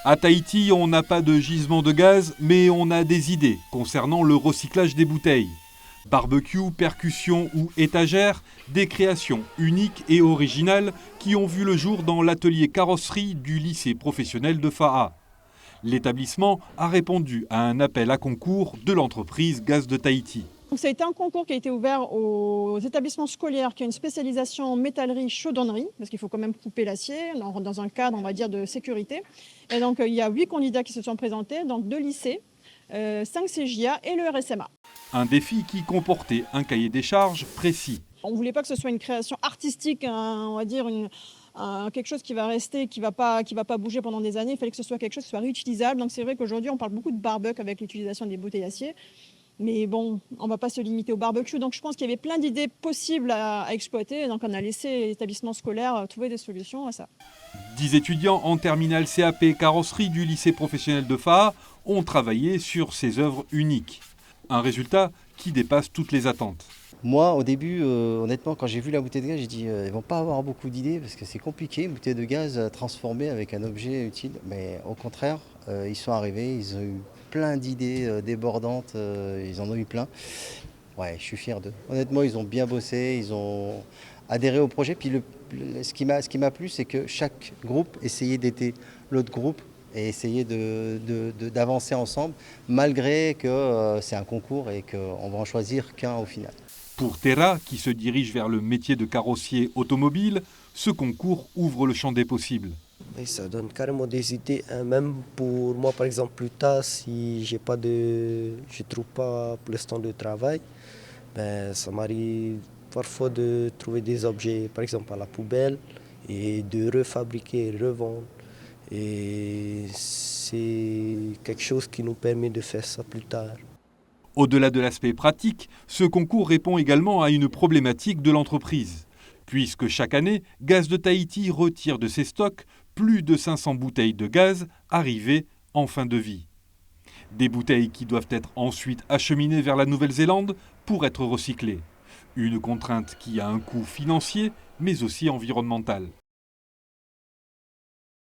À Tahiti, on n'a pas de gisement de gaz, mais on a des idées concernant le recyclage des bouteilles. Barbecue, percussion ou étagère, des créations uniques et originales qui ont vu le jour dans l'atelier carrosserie du lycée professionnel de Fa'a. L'établissement a répondu à un appel à concours de l'entreprise Gaz de Tahiti. Donc, ça a été un concours qui a été ouvert aux établissements scolaires qui ont une spécialisation en métallerie chaudronnerie, parce qu'il faut quand même couper l'acier dans un cadre, on va dire, de sécurité. Et donc, il y a 8 candidats qui se sont présentés, donc 2 lycées, 5 CJA et le RSMA. Un défi qui comportait un cahier des charges précis. On ne voulait pas que ce soit une création artistique, on va dire quelque chose qui va rester, qui va pas bouger pendant des années. Il fallait que ce soit quelque chose qui soit réutilisable. Donc c'est vrai qu'aujourd'hui, on parle beaucoup de barbecue avec l'utilisation des bouteilles d'acier. Mais bon, on ne va pas se limiter au barbecue. Donc je pense qu'il y avait plein d'idées possibles à exploiter. Donc on a laissé l'établissement scolaire trouver des solutions à ça. 10 étudiants en terminale CAP carrosserie du lycée professionnel de Fa'a ont travaillé sur ces œuvres uniques. Un résultat qui dépasse toutes les attentes. Moi, au début, honnêtement, quand j'ai vu la bouteille de gaz, j'ai dit ils vont pas avoir beaucoup d'idées parce que c'est compliqué, une bouteille de gaz transformée avec un objet utile. Mais au contraire, ils sont arrivés, ils ont eu plein d'idées débordantes, ils en ont eu plein. Ouais, je suis fier d'eux. Honnêtement, ils ont bien bossé, ils ont adhéré au projet. Puis ce qui m'a plu, c'est que chaque groupe essayait d'aider l'autre groupe et essayer d'avancer ensemble, malgré que c'est un concours et qu'on va en choisir qu'un au final. Pour Terra, qui se dirige vers le métier de carrossier automobile, ce concours ouvre le champ des possibles. Et ça donne carrément des idées, hein. Même pour moi, par exemple, plus tard, si je trouve pas pour l'instant de travail, ça m'arrive parfois de trouver des objets, par exemple à la poubelle, et de refabriquer et revendre. Et c'est quelque chose qui nous permet de faire ça plus tard. Au-delà de l'aspect pratique, ce concours répond également à une problématique de l'entreprise. Puisque chaque année, Gaz de Tahiti retire de ses stocks plus de 500 bouteilles de gaz arrivées en fin de vie. Des bouteilles qui doivent être ensuite acheminées vers la Nouvelle-Zélande pour être recyclées. Une contrainte qui a un coût financier, mais aussi environnemental.